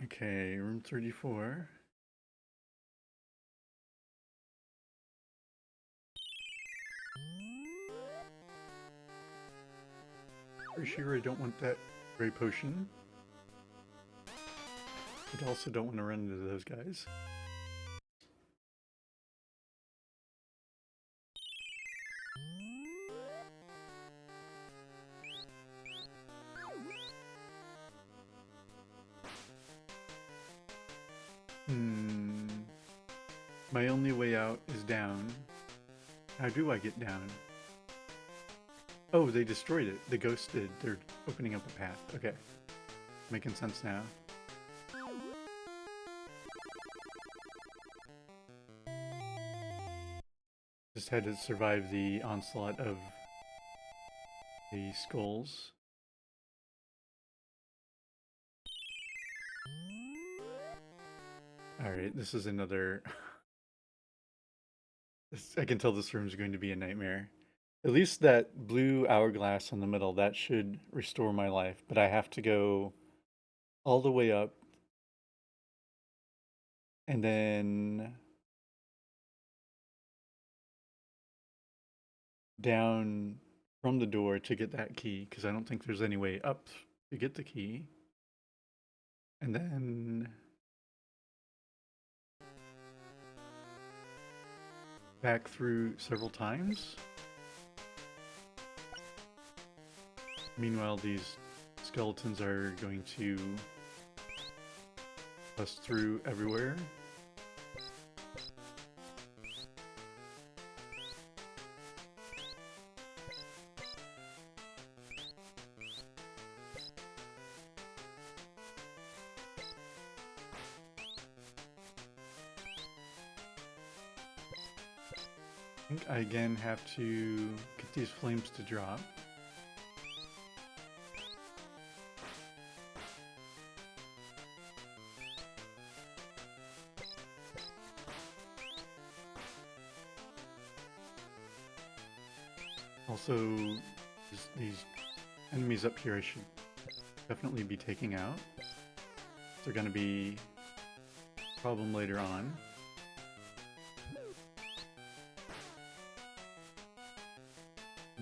Okay, room 34. For sure I don't want that gray potion. But also don't want to run into those guys. My only way out is down. How do I get down? Oh, they destroyed it. The ghost did. They're opening up a path. Okay. Making sense now. Just had to survive the onslaught of the skulls. Alright, this is another... I can tell this room is going to be a nightmare. At least that blue hourglass in the middle, that should restore my life. But I have to go all the way up. And then down from the door to get that key, because I don't think there's any way up to get the key. And then back through several times. Meanwhile, these skeletons are going to bust through everywhere. I think I again have to get these flames to drop. Also, these enemies up here I should definitely be taking out. They're going to be a problem later on.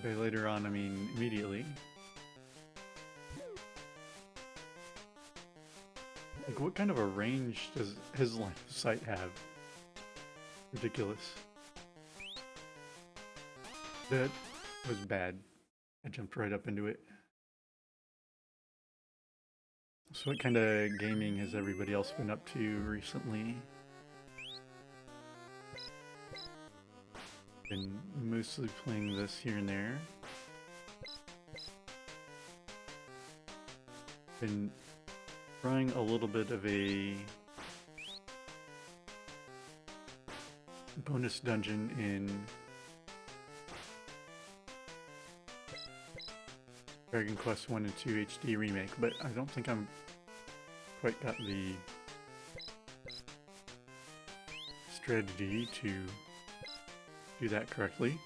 By later on, I mean immediately. Like, what kind of a range does his line of sight have? Ridiculous. That was bad. I jumped right up into it. So what kind of gaming has everybody else been up to recently? Been mostly playing this here and there. Been trying a little bit of a bonus dungeon in Dragon Quest 1 and 2 HD Remake, but I don't think I'm quite got the strategy to do that correctly.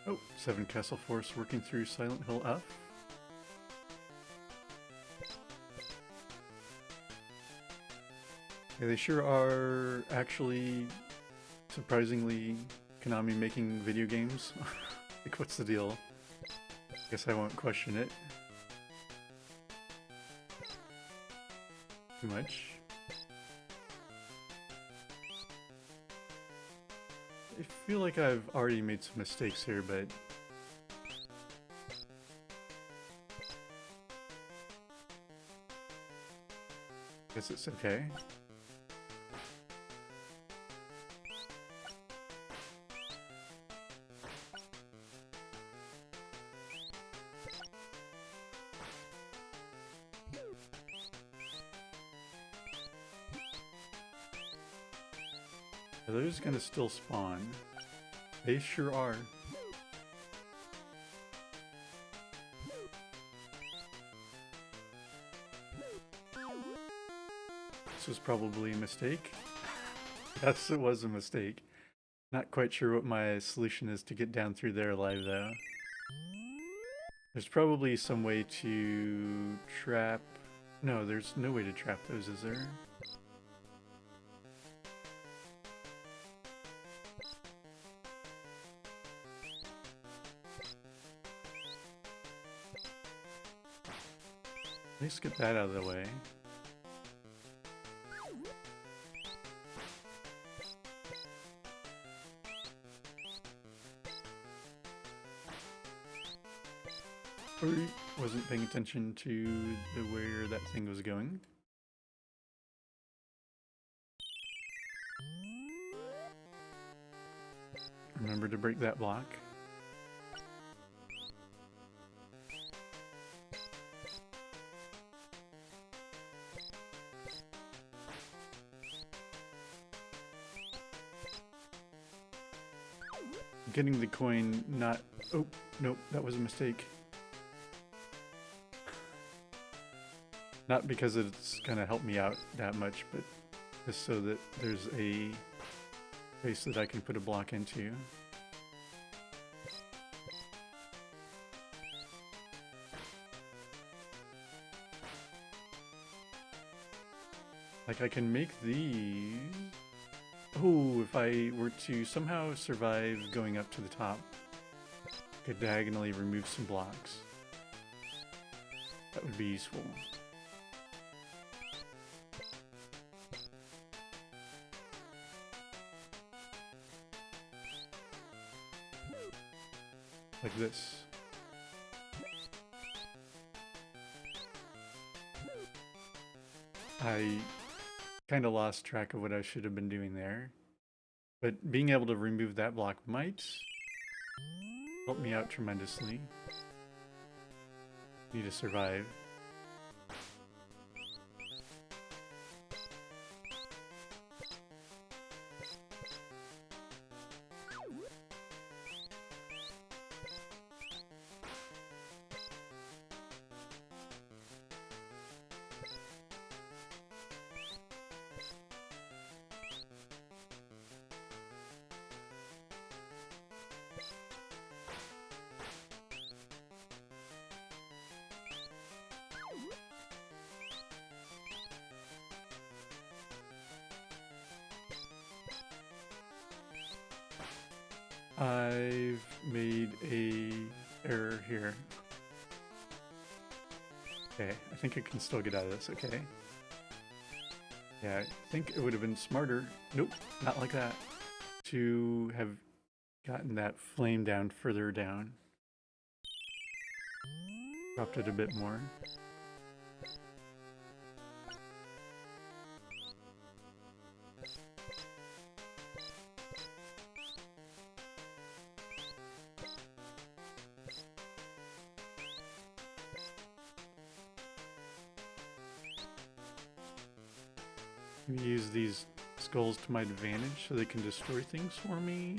Oh, 7 Castle Force working through Silent Hill F. Yeah, they sure are actually surprisingly Konami making video games. Like, what's the deal? Guess I won't question it too much. I feel like I've already made some mistakes here, but guess it's okay. Are those gonna still spawn? They sure are. This was probably a mistake. Yes, it was a mistake. Not quite sure what my solution is to get down through there alive, though. There's probably some way to trap... No, there's no way to trap those, is there? Let's get that out of the way. Or wasn't paying attention to where that thing was going. Remember to break that block. Getting the coin not... Oh, nope, that was a mistake. Not because it's gonna help me out that much, but just so that there's a place that I can put a block into. Like I can make these... Oh, if I were to somehow survive going up to the top, I could diagonally remove some blocks. That would be useful. Like this. I kind of lost track of what I should have been doing there. But being able to remove that block might help me out tremendously. Need to survive. I've made a error here. Okay, I think I can still get out of this, okay. Yeah, I think it would have been smarter, nope, not like that, to have gotten that flame down further down. Dropped it a bit more. Use these skulls to my advantage so they can destroy things for me.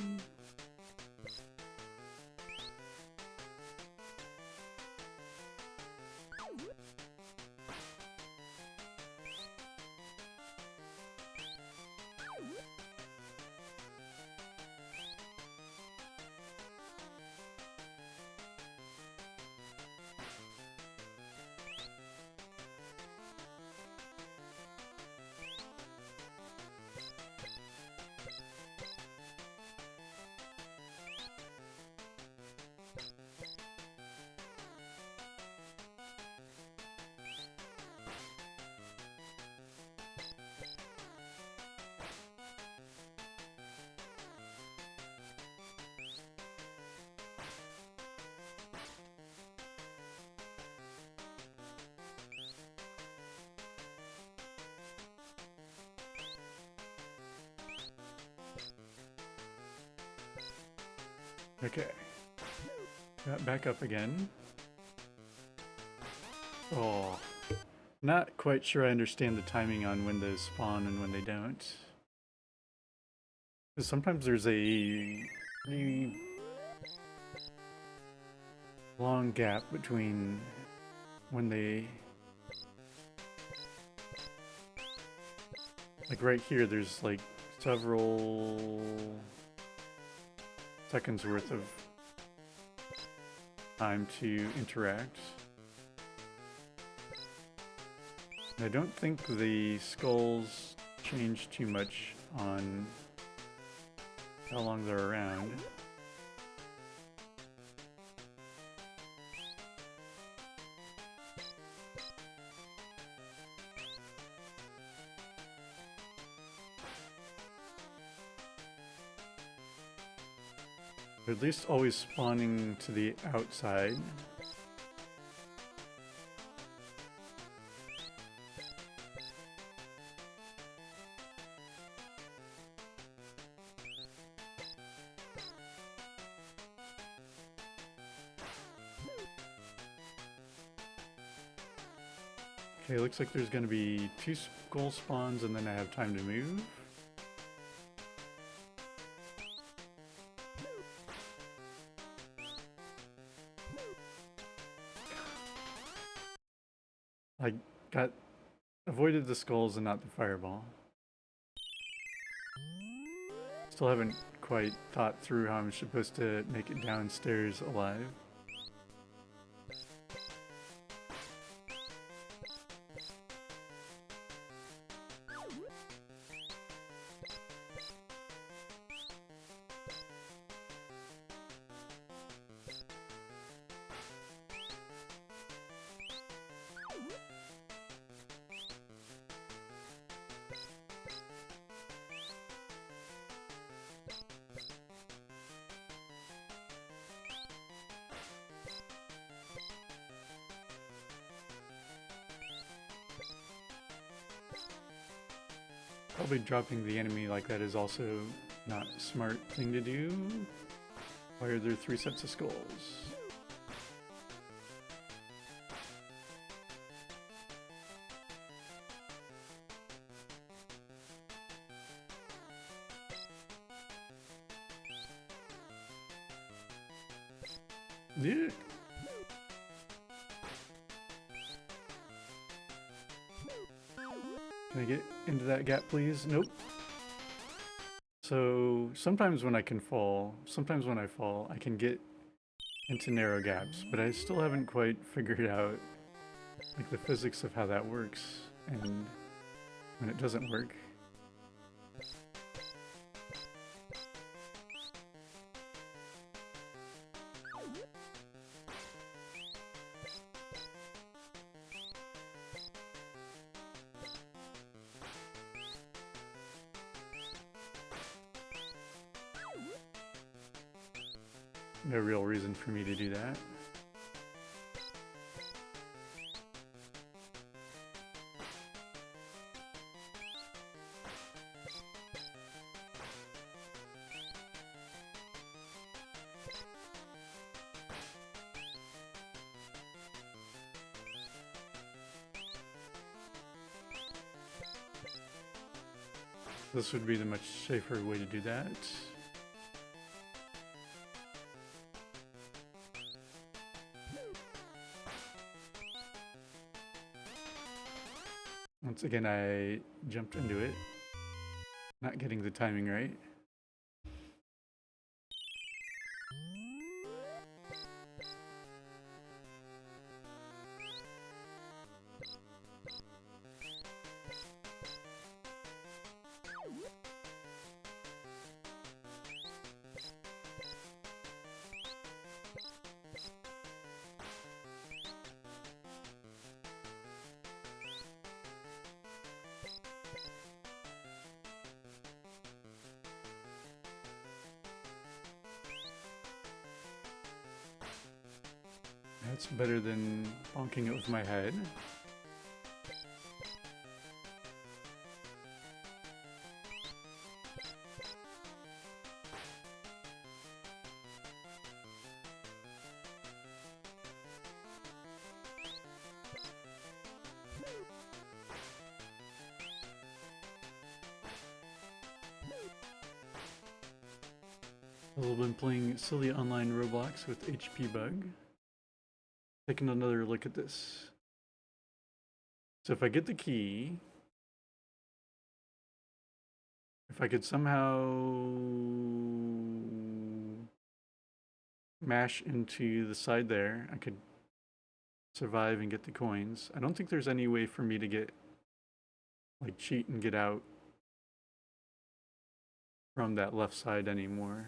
Okay. Got back up again. Oh. Not quite sure I understand the timing on when those spawn and when they don't. Because sometimes there's a pretty long gap between when they... Like right here, there's like several seconds worth of time to interact. And I don't think the skulls change too much on how long they're around. They're at least always spawning to the outside. Okay, looks like there's going to be 2 skull spawns and then I have time to move. I avoided the skulls and not the fireball. Still haven't quite thought through how I'm supposed to make it downstairs alive. Probably dropping the enemy like that is also not a smart thing to do. Why are there 3 sets of skulls? Yeah. Can I get into that gap, please? Nope. So sometimes when I fall, I can get into narrow gaps, but I still haven't quite figured out like the physics of how that works and when it doesn't work. No real reason for me to do that. This would be the much safer way to do that. Once again, I jumped into it, not getting the timing right. That's better than bonking it with my head. I've been playing silly online Roblox with HP Bug. Taking another look at this. So if I get the key, if I could somehow mash into the side there, I could survive and get the coins. I don't think there's any way for me to get, like, cheat and get out from that left side anymore.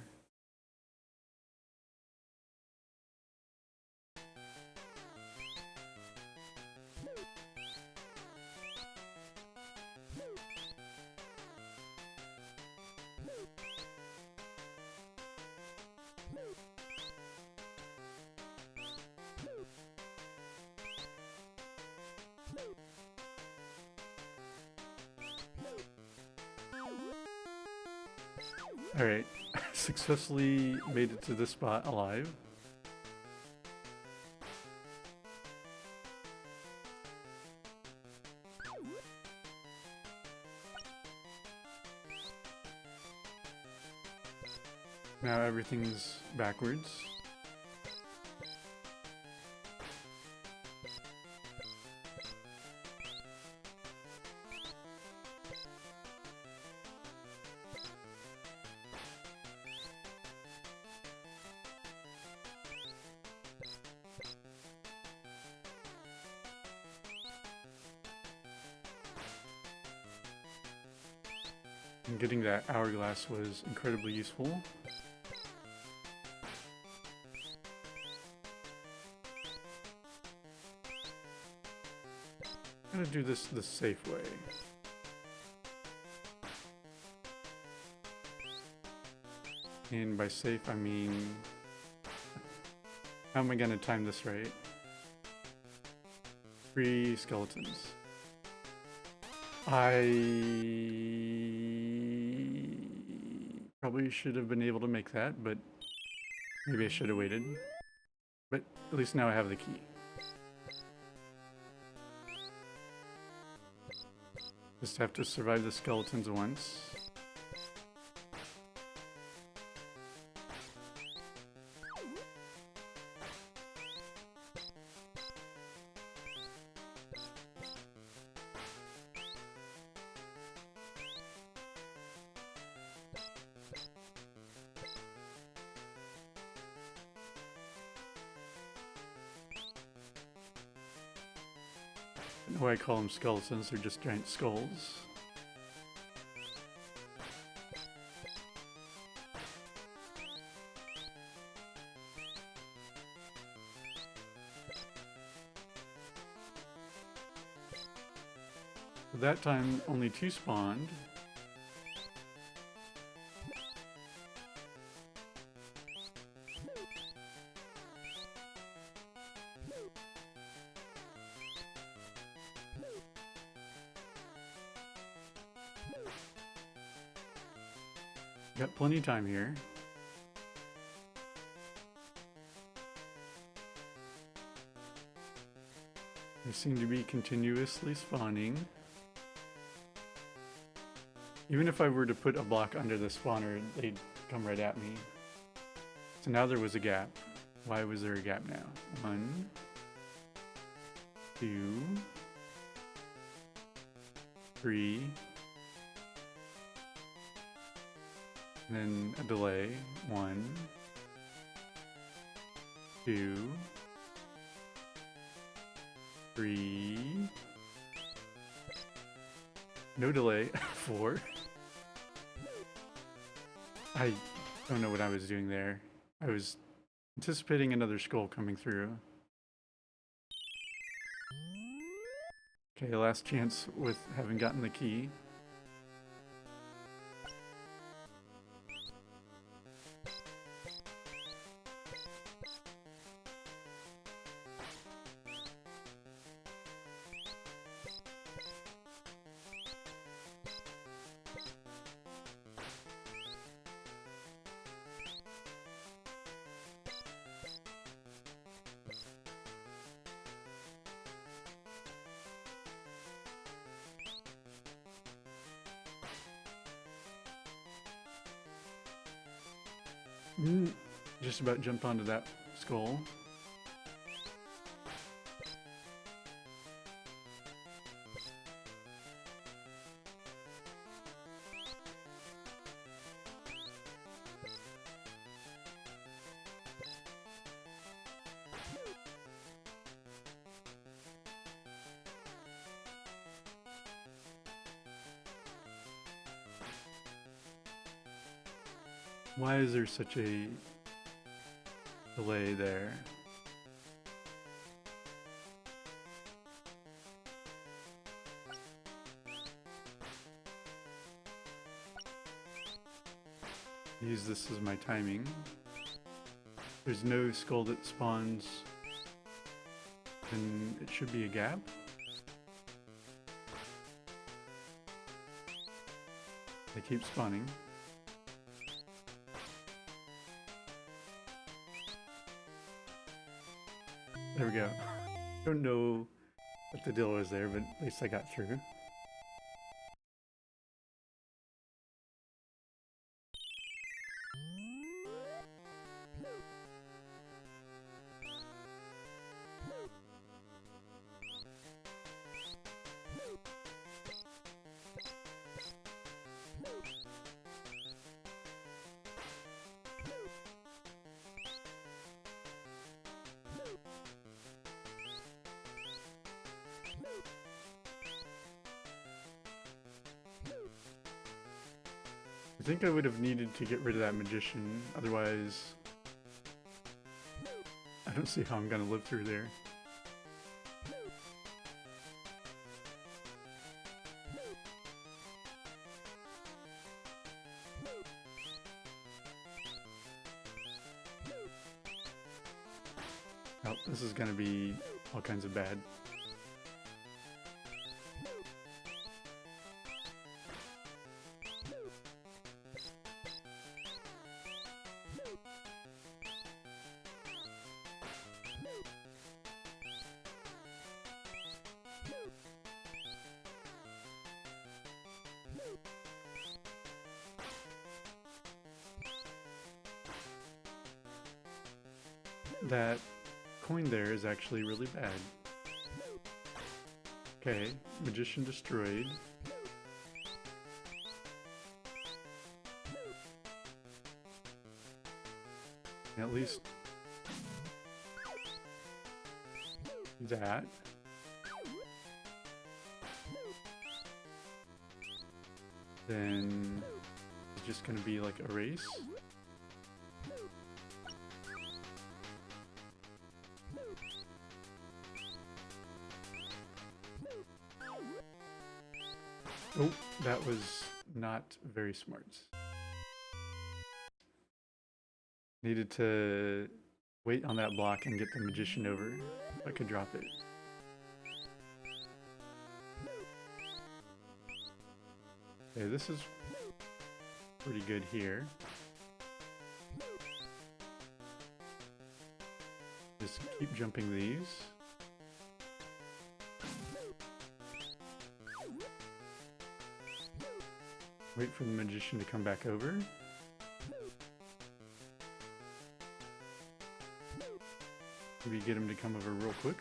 Alright, successfully made it to this spot alive. Now everything's backwards. And getting that hourglass was incredibly useful. I'm gonna do this the safe way. And by safe, I mean, how am I gonna time this right? 3 skeletons. I probably should have been able to make that, but maybe I should have waited. But at least now I have the key. Just have to survive the skeletons once. I know why I call them skeletons, they're just giant skulls. That time, only 2 spawned. Got plenty of time here. They seem to be continuously spawning. Even if I were to put a block under the spawner, they'd come right at me. So now there was a gap. Why was there a gap now? 1, 2, 3. And then a delay. 1, 2, 3. No delay. 4. I don't know what I was doing there. I was anticipating another skull coming through. Okay, last chance with having gotten the key. Just about jumped onto that skull. Why is there such a delay there? Use this as my timing. There's no skull that spawns, and it should be a gap. They keep spawning. There we go. Don't know what the deal was there, but at least I got through. I think I would have needed to get rid of that magician, otherwise I don't see how I'm gonna live through there. Oh, this is gonna be all kinds of bad. That coin there is actually really bad. Okay, magician destroyed. At least that. Then it's just gonna be like a race. Oh, that was not very smart. Needed to wait on that block and get the magician over if I could drop it. Okay, this is pretty good here. Just keep jumping these. Wait for the magician to come back over. Maybe get him to come over real quick.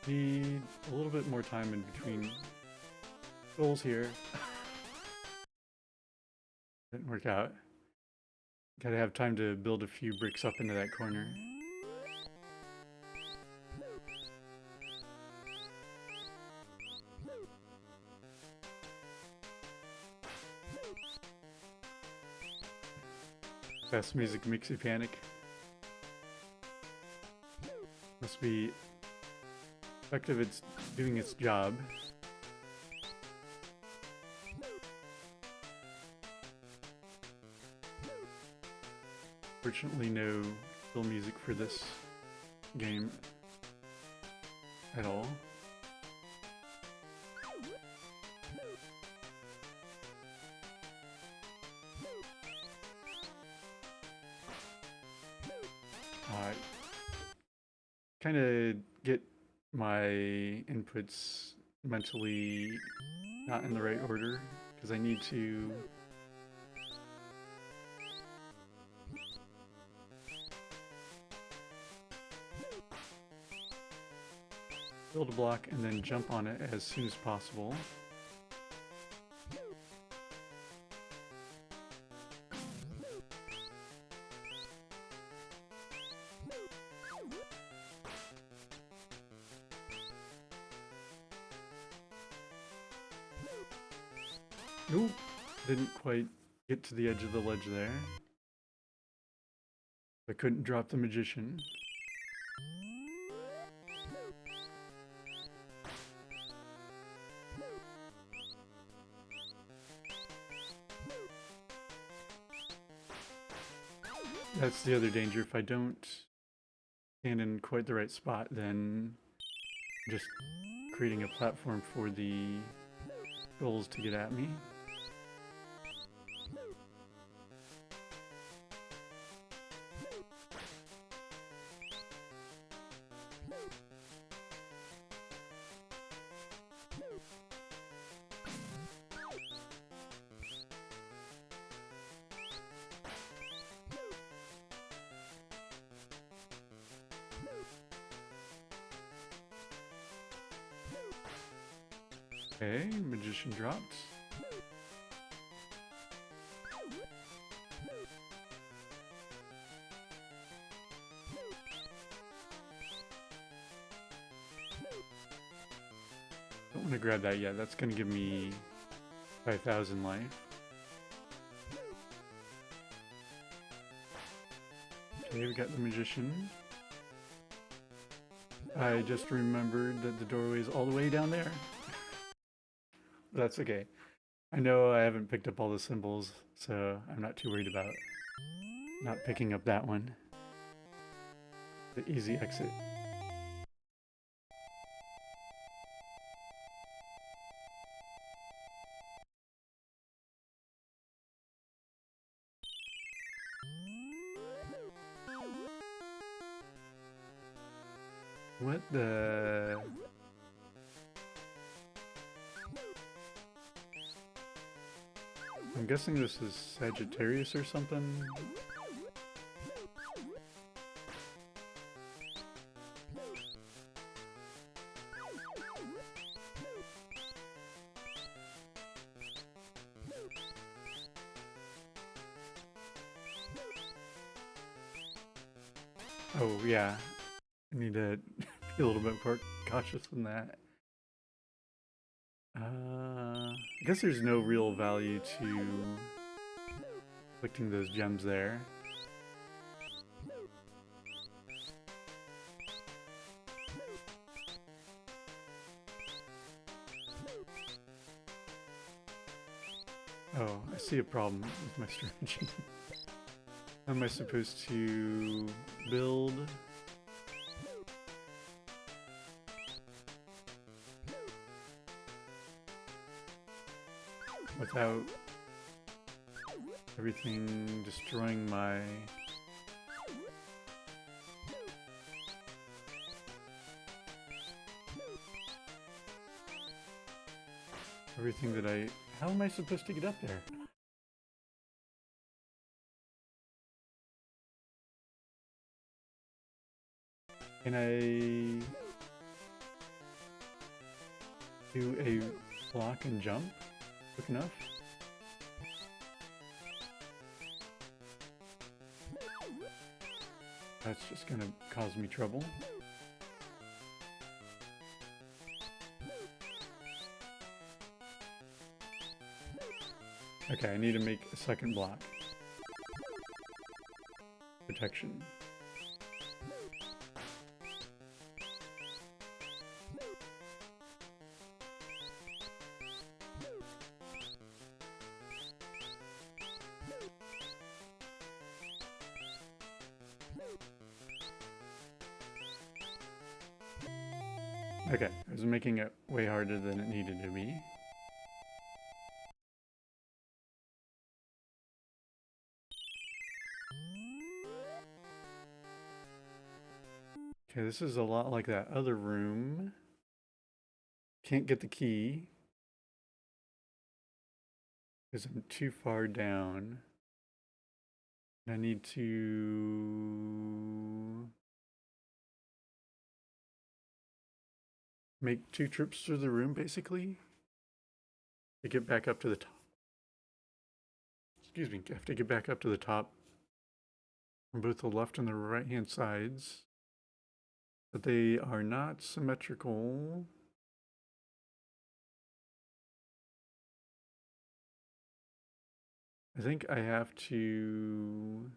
Need a little bit more time in between goals here. Didn't work out. Gotta have time to build a few bricks up into that corner. Fast music makes you panic. Must be effective. It's doing its job. Fortunately, no fill music for this game at all. Kind of get my inputs mentally not in the right order because I need to build a block and then jump on it as soon as possible. Nope, didn't quite get to the edge of the ledge there. I couldn't drop the magician. That's the other danger. If I don't stand in quite the right spot, then just creating a platform for the skulls to get at me. Okay, magician dropped. Don't want to grab that yet. That's going to give me 5,000 life. Okay, we got the magician. I just remembered that the doorway is all the way down there. That's okay. I know I haven't picked up all the symbols, so I'm not too worried about not picking up that one. The easy exit. What the... I'm guessing this is Sagittarius or something? Oh, yeah. I need to be a little bit more cautious than that. I guess there's no real value to collecting those gems there. Oh, I see a problem with my strategy. How am I supposed to build? Without everything destroying my... Everything that I... How am I supposed to get up there? Can I do a block and jump quick enough? That's just gonna cause me trouble. Okay, I need to make a second block. Protection. Okay, I was making it way harder than it needed to be. Okay, this is a lot like that other room. Can't get the key because I'm too far down. I need to make 2 trips through the room, basically, to get back up to the top. Excuse me, I have to get back up to the top from both the left and the right-hand sides. But they are not symmetrical. I think I have to...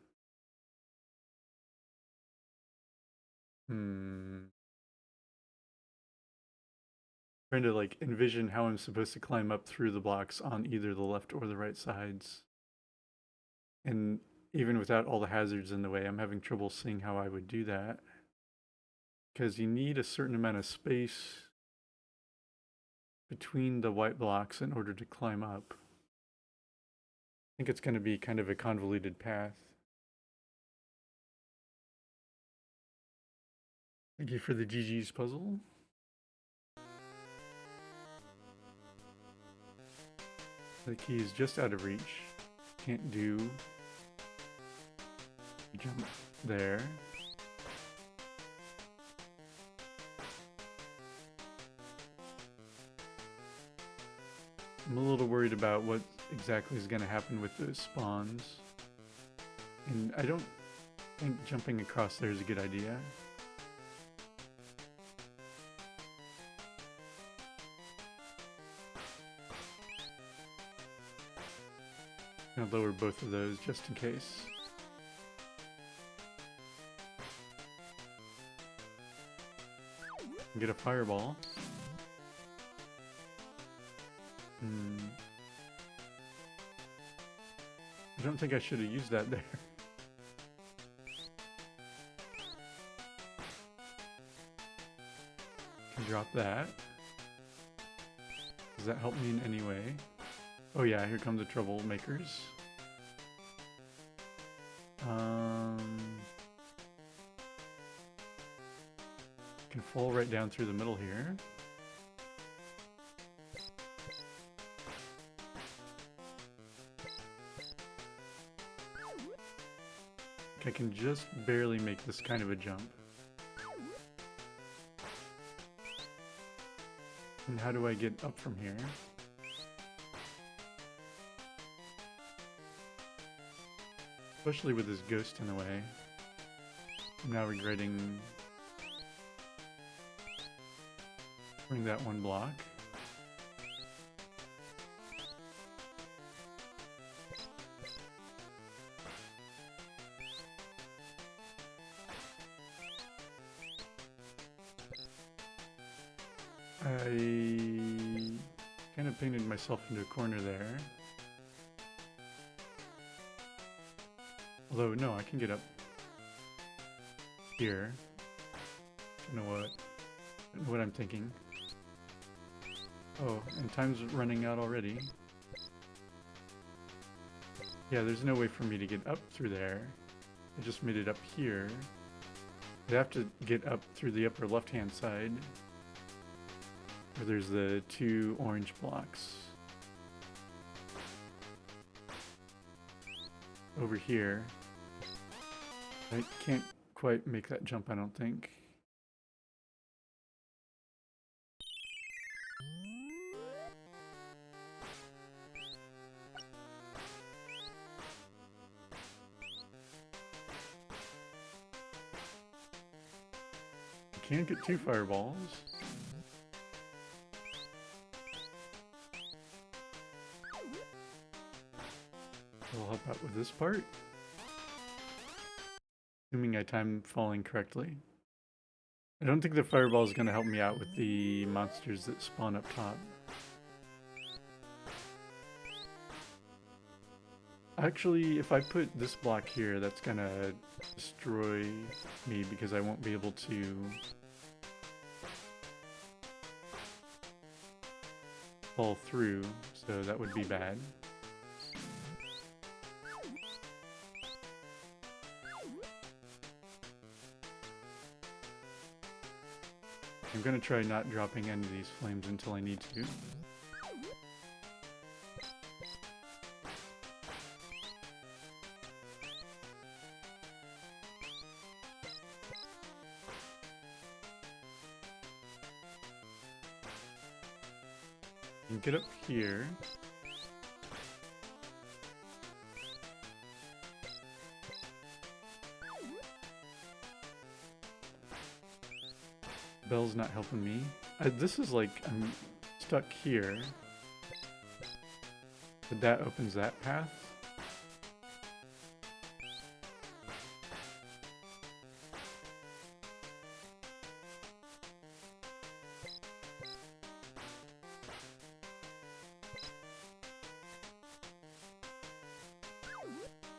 Trying to like envision how I'm supposed to climb up through the blocks on either the left or the right sides. And even without all the hazards in the way, I'm having trouble seeing how I would do that. Because you need a certain amount of space between the white blocks in order to climb up. I think it's going to be kind of a convoluted path. Thank you for the GG's puzzle. The key is just out of reach. Can't do jump there. I'm a little worried about what exactly is going to happen with those spawns. And I don't think jumping across there is a good idea. I'm gonna lower both of those just in case. Get a fireball. I don't think I should have used that there. Can drop that. Does that help me in any way? Oh yeah, here come the troublemakers. Can fall right down through the middle here. I can just barely make this kind of a jump. And how do I get up from here? Especially with this ghost in the way. I'm now regretting bring that one block. I kind of painted myself into a corner there. Although, no, I can get up here. I don't know what I'm thinking. Oh, and time's running out already. Yeah, there's no way for me to get up through there. I just made it up here. I'd have to get up through the upper left-hand side, where there's the two orange blocks. Over here. I can't quite make that jump, I don't think. I can't get two fireballs. I'll help out with this part. Assuming I time falling correctly. I don't think the fireball is going to help me out with the monsters that spawn up top. Actually, if I put this block here, that's going to destroy me because I won't be able to fall through, so that would be bad. I'm gonna try not dropping any of these flames until I need to. You can get up here. Bell's not helping me. This is like, I'm stuck here. But that opens that path.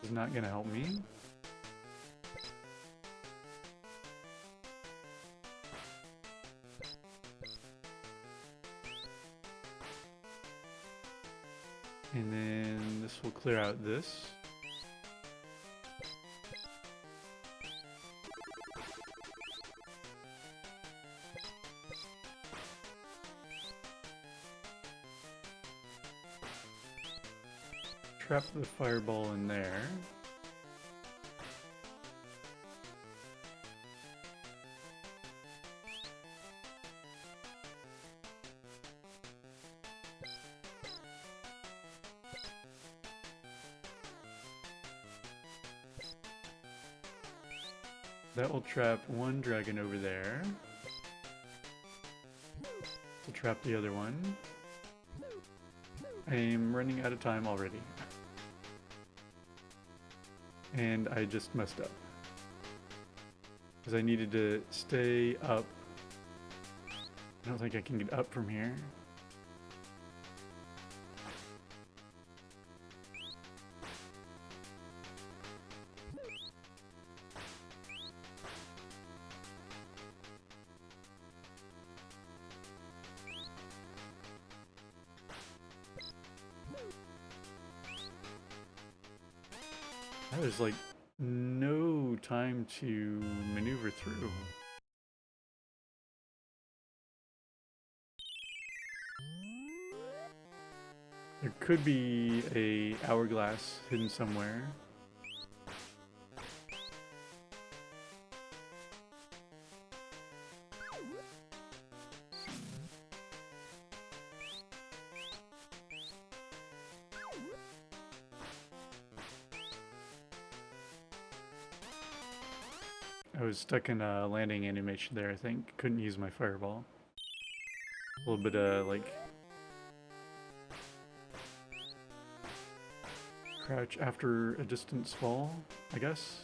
is not gonna help me. And then this will clear out this. Trap the fireball in there. That will trap one dragon over there. To trap the other one. I'm running out of time already. And I just messed up. Because I needed to stay up. I don't think I can get up from here. There's like no time to maneuver through. There could be a hourglass hidden somewhere. I was stuck in a landing animation there, I think. Couldn't use my fireball. A little bit of, like... crouch after a distance fall, I guess?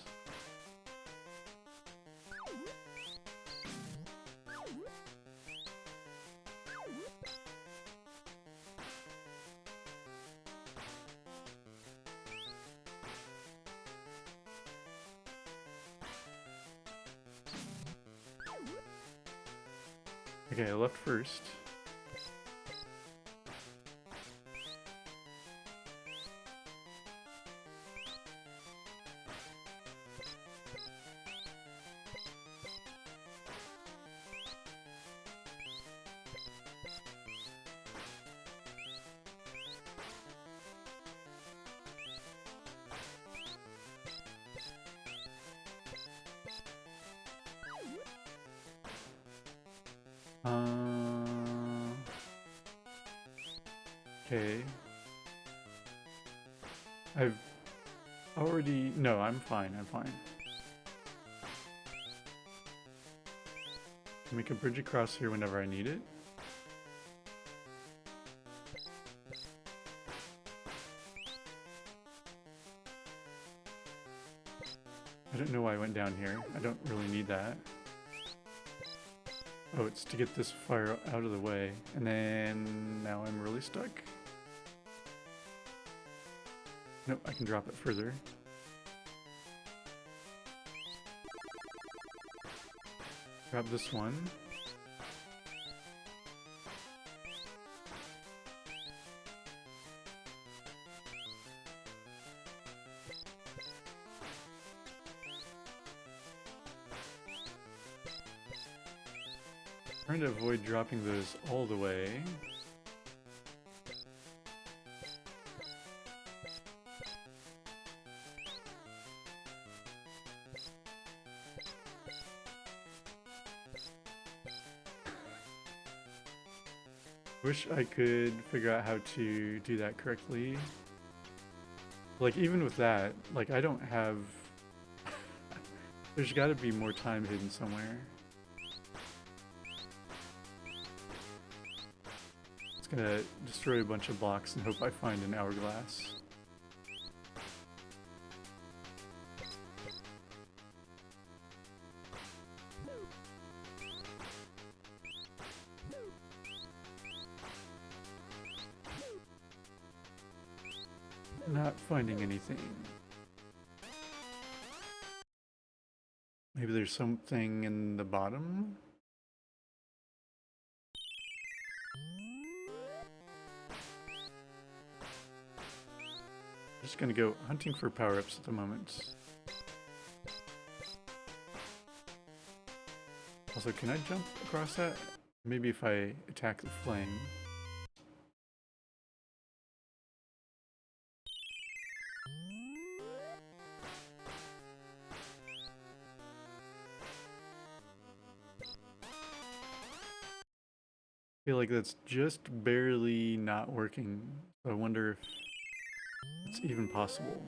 Okay, I left first. Okay. I've already... No, I'm fine, I'm fine. Make a bridge across here whenever I need it. I don't know why I went down here. I don't really need that. Oh, it's to get this fire out of the way. And then now I'm really stuck. Nope, I can drop it further. Grab this one. Trying to avoid dropping those all the way. Wish I could figure out how to do that correctly. Like, even with that, like, I don't have... There's gotta be more time hidden somewhere. It's gonna destroy a bunch of blocks and hope I find an hourglass. Not finding anything. Maybe there's something in the bottom? Just gonna go hunting for power-ups at the moment. Also, can I jump across that? Maybe if I attack the flame. I feel like that's just barely not working. So I wonder if it's even possible.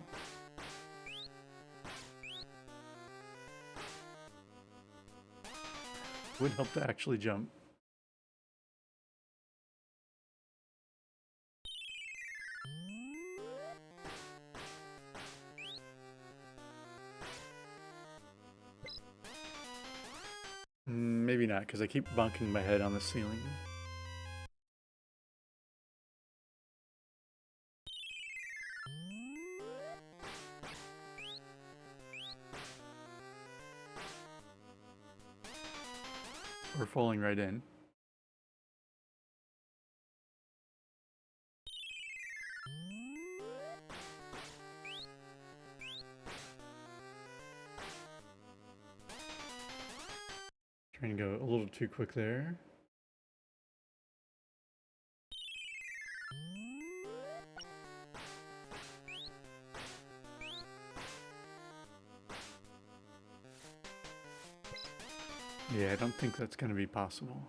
Would help to actually jump. Maybe not, because I keep bonking my head on the ceiling. We're falling right in. Trying to go a little too quick there. Yeah, I don't think that's going to be possible.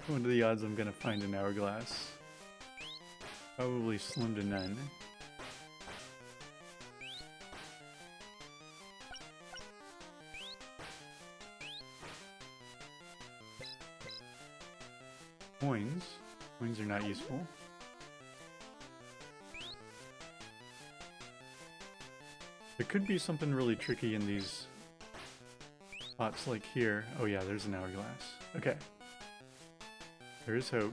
What are the odds I'm gonna find an hourglass? Probably slim to none. Coins. Coins are not useful. There could be something really tricky in these spots like here. Oh yeah, there's an hourglass. Okay. There is hope.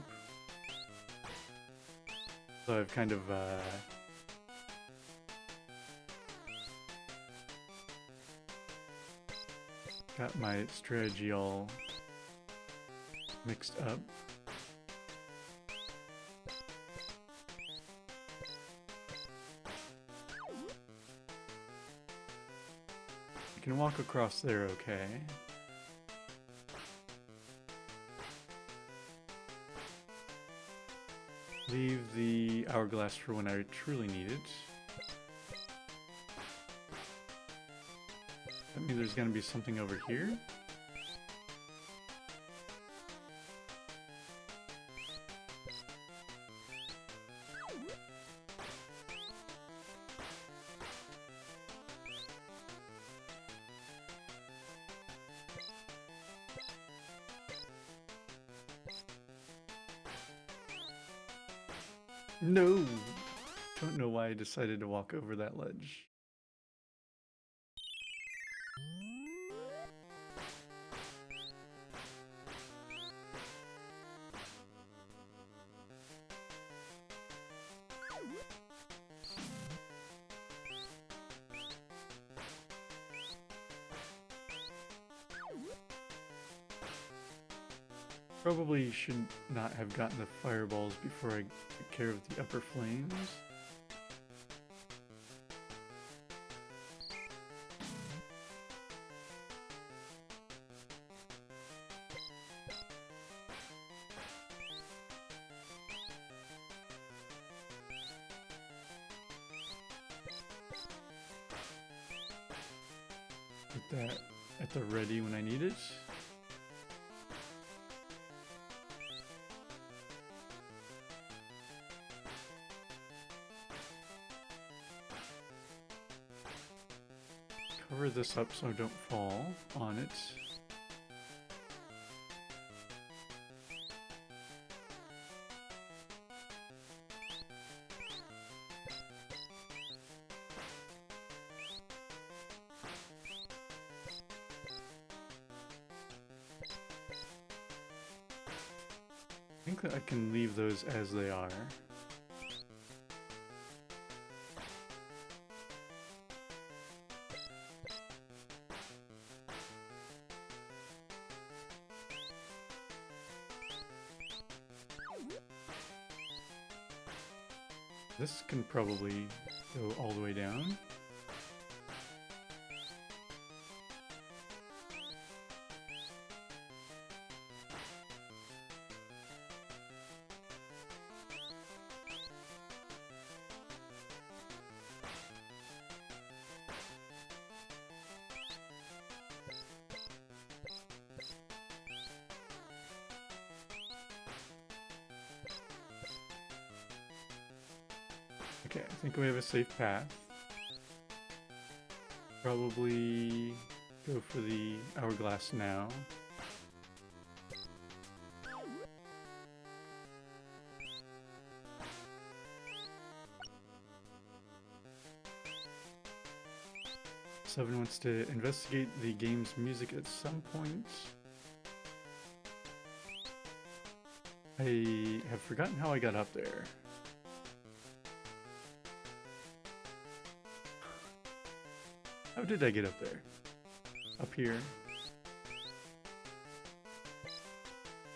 So I've kind of got my strategy all mixed up. You can walk across there okay. Leave the hourglass for when I truly need it. That means there's gonna be something over here. No! Don't know why I decided to walk over that ledge. Probably should not have gotten the fireballs before I took care of the upper flames. Put that at the ready when I need it. cover this up so I don't fall on it. I think that I can leave those as they are. This can probably go all the way down. Okay, I think we have a safe path. Probably go for the hourglass now. Seven wants to investigate the game's music at some point. I have forgotten how I got up there. How did I get up there? Up here.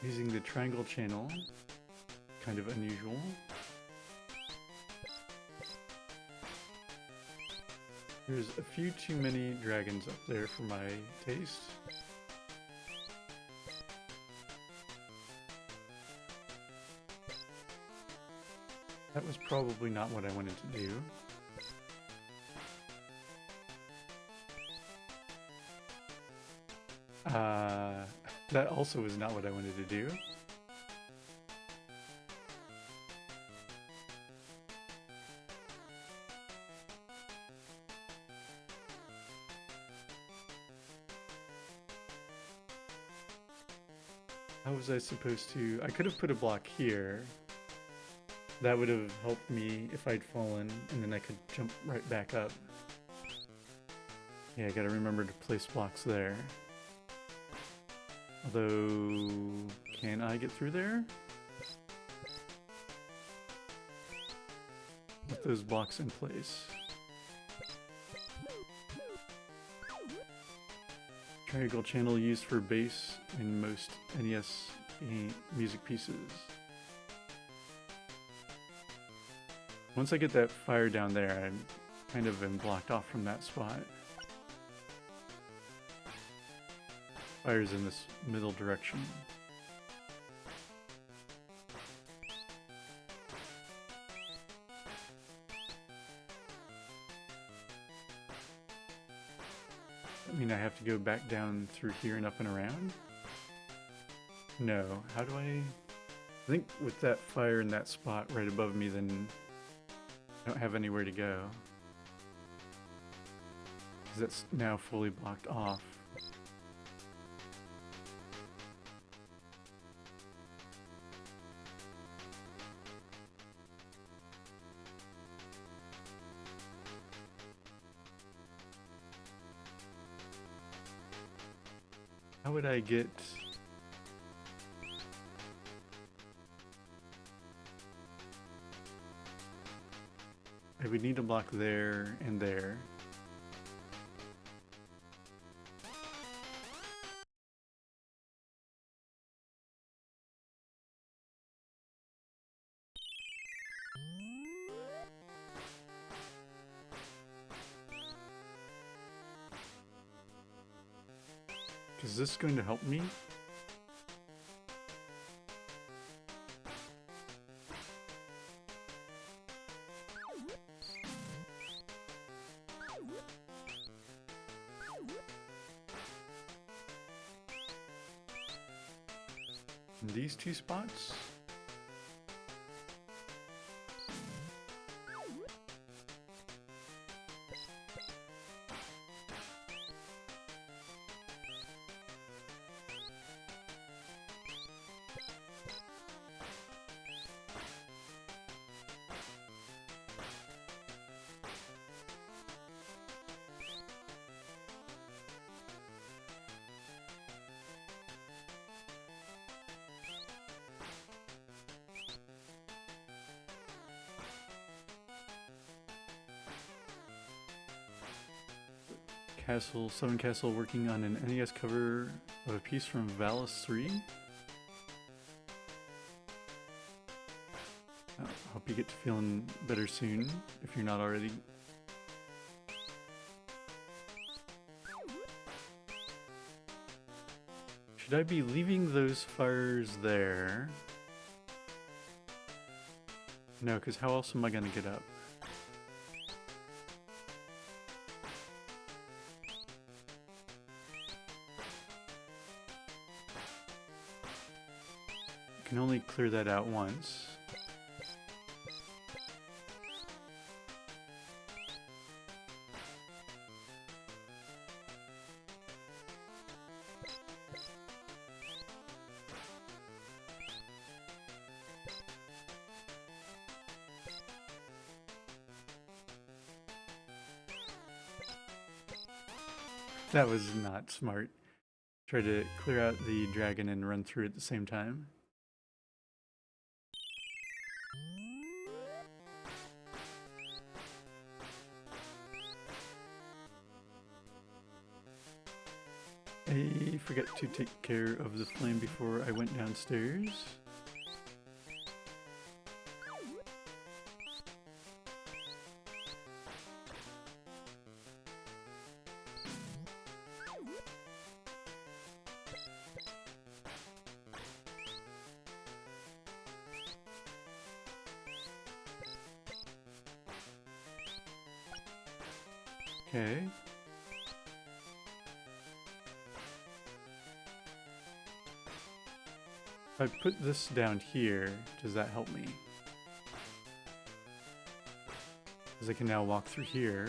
Using the triangle channel. Kind of unusual. There's a few too many dragons up there for my taste. That was probably not what I wanted to do. That also was not what I wanted to do. How was I supposed to... I could have put a block here. That would have helped me if I'd fallen, and then I could jump right back up. Yeah, I gotta remember to place blocks there. Although, can I get through there? With those blocks in place. Triangle channel used for bass in most NES music pieces. Once I get that fire down there, I'm kind of been blocked off from that spot. Fire's in this middle direction. I mean, I have to go back down through here and up and around? No. How do I think with that fire in that spot right above me, then I don't have anywhere to go. Because that's now fully blocked off. How would I get... I would need a block there and there. Is this going to help me? In these two spots? Castle, Southern Castle, working on an NES cover of a piece from Valis 3. I hope you get to feeling better soon, if you're not already. Should I be leaving those fires there? No, because how else am I going to get up? I can only clear that out once. That was not smart. Try to clear out the dragon and run through at the same time. I forgot to take care of the flame before I went downstairs. Okay. If I put this down here, does that help me? Because I can now walk through here.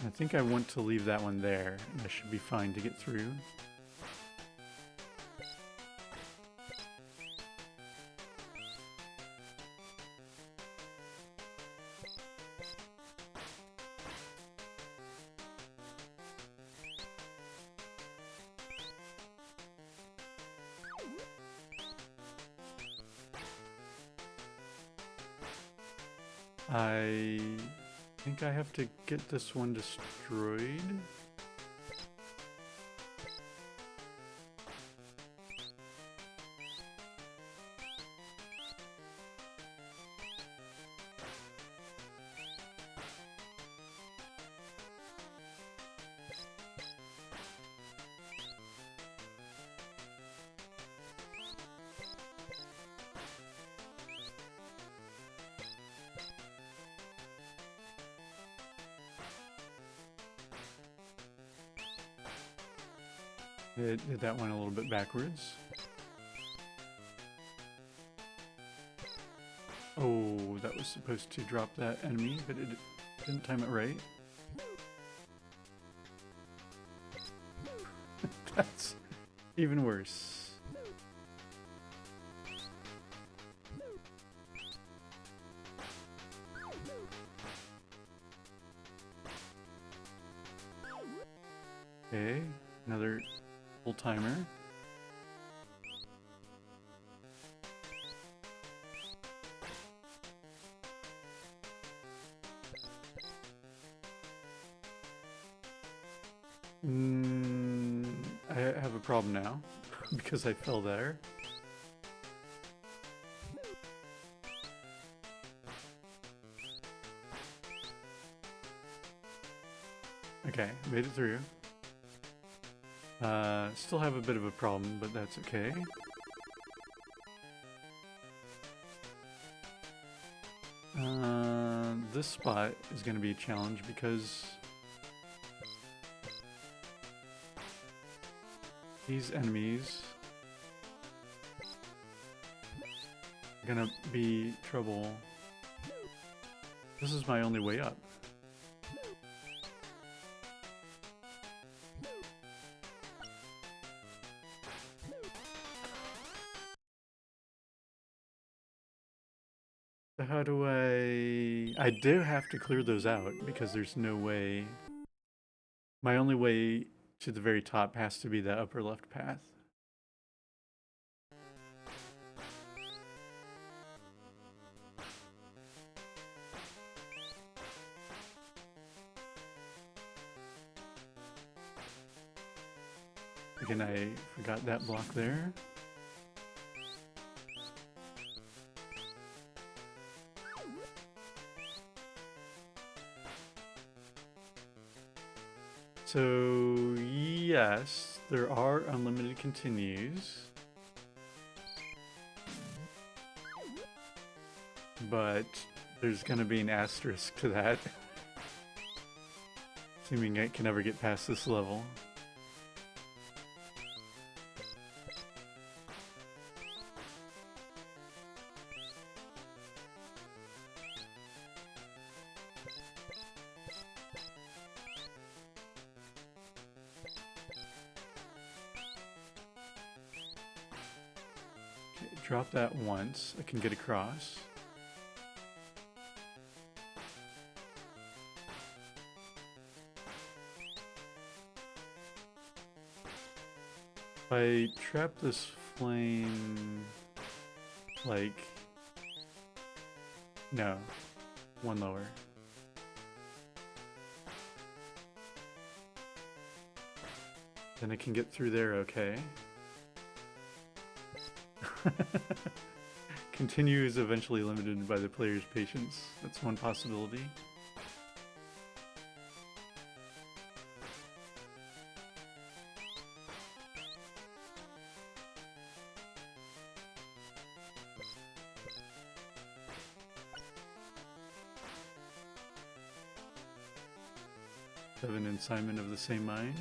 I think I want to leave that one there, and I should be fine to get through. I think I have to get this one destroyed. Did that one a little bit backwards. Oh, that was supposed to drop that enemy, but it didn't time it right. That's even worse. Okay, another full timer. I have a problem now because I fell there. Okay, made it through. Still have a bit of a problem, but that's okay. This spot is going to be a challenge because these enemies are going to be trouble. This is my only way up. How do I do have to clear those out because there's no way. My only way to the very top has to be the upper left path. Again, I forgot that block there. So, yes, there are unlimited continues. But there's gonna be an asterisk to that. Assuming I can never get past this level. Okay, drop that once. I can get across. If I trap this flame, like, no, one lower. Then I can get through there, okay. Continue is eventually limited by the player's patience. That's one possibility. Seven and Simon of the same mind.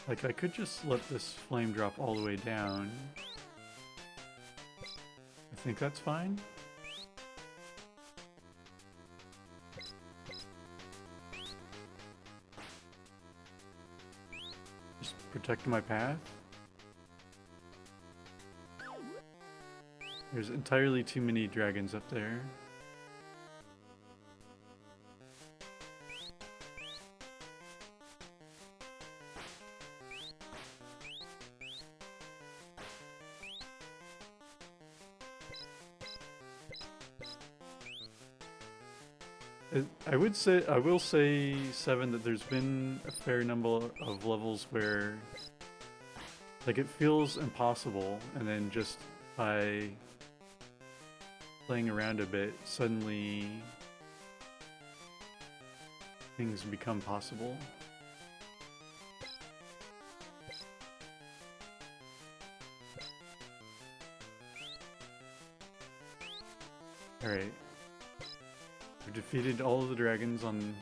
Like, I could just let this flame drop all the way down. I think that's fine. Just protect my path. There's entirely too many dragons up there. I will say, Seven, that there's been a fair number of levels where, like, it feels impossible, and then just by playing around a bit, suddenly things become possible. Alright. I've defeated all of the dragons on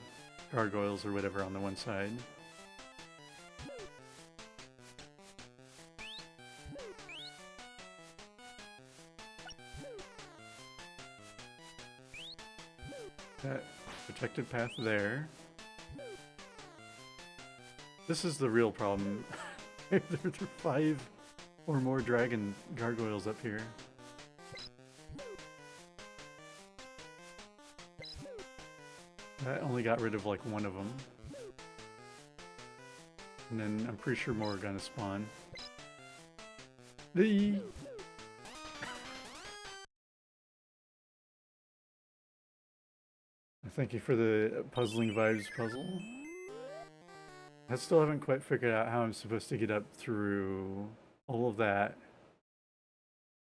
gargoyles or whatever on the one side. That protected path there. This is the real problem. There are 5 or more dragon gargoyles up here. That only got rid of like one of them. And then I'm pretty sure more are gonna spawn. Thank you for the Puzzling Vibes puzzle. I still haven't quite figured out how I'm supposed to get up through all of that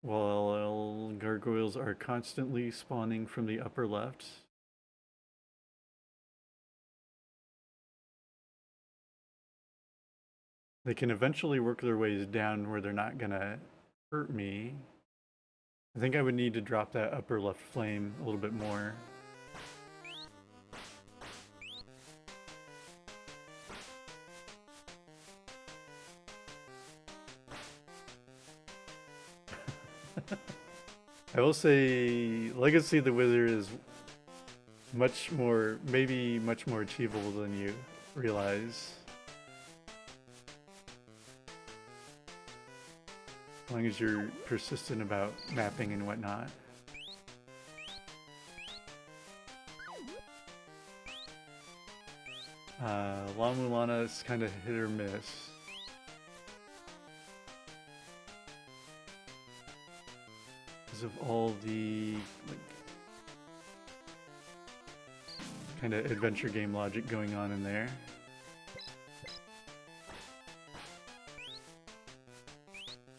while gargoyles are constantly spawning from the upper left. They can eventually work their ways down where they're not gonna hurt me. I think I would need to drop that upper left flame a little bit more. I will say Legacy of the Wither is much more, maybe much more achievable than you realize. As long as you're persistent about mapping and whatnot. La Mulana is kind of hit or miss. because of all the like kind of adventure game logic going on in there.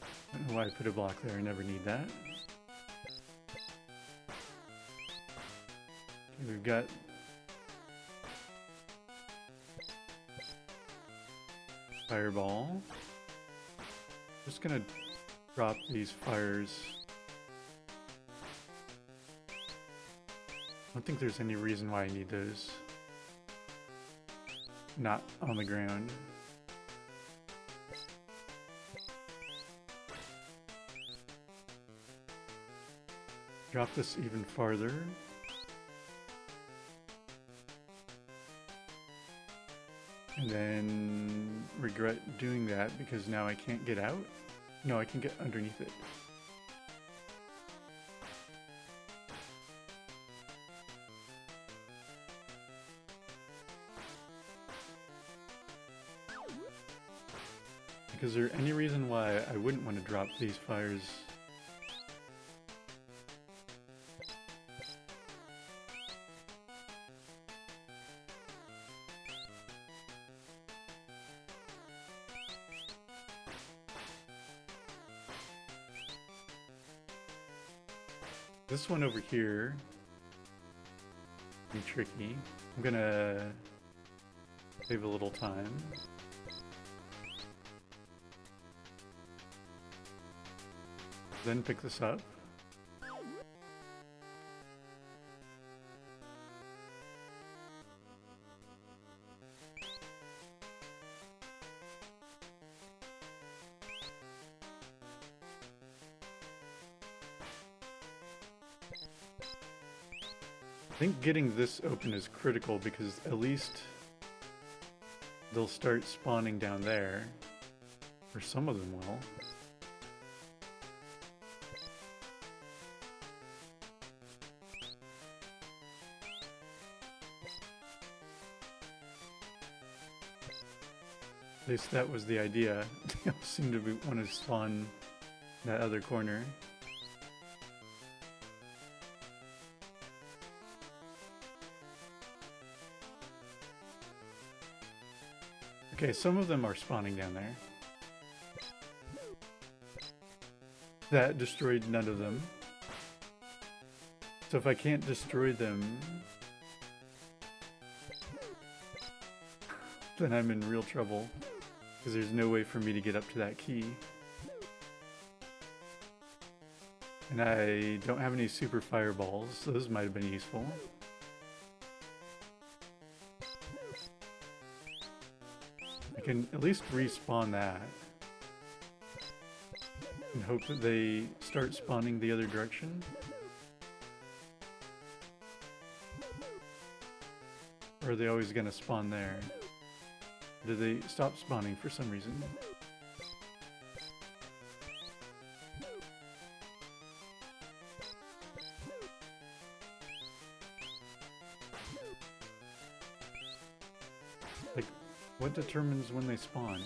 I don't know why I put a block there, I never need that. Okay, we've got fireball. Just gonna drop these fires. I don't think there's any reason why I need those not on the ground. Drop this even farther. And then regret doing that because now I can't get out. No, I can get underneath it. Is there any reason why I wouldn't want to drop these fires? This one over here be tricky. I'm gonna save a little time. Then pick this up. I think getting this open is critical because at least they'll start spawning down there, or some of them will. At least that was the idea. They all seem to want to spawn that other corner. Okay, some of them are spawning down there. That destroyed none of them. So if I can't destroy them, then I'm in real trouble. Because there's no way for me to get up to that key. And I don't have any super fireballs, so those might have been useful. I can at least respawn that. And hope that they start spawning the other direction. Or are they always going to spawn there? Did they stop spawning for some reason? Like, what determines when they spawn?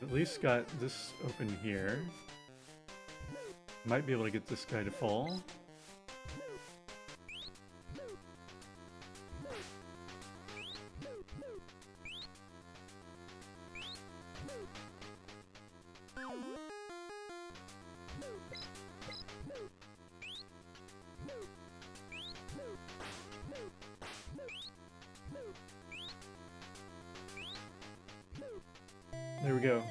At least got this open here. Might be able to get this guy to fall. There we go.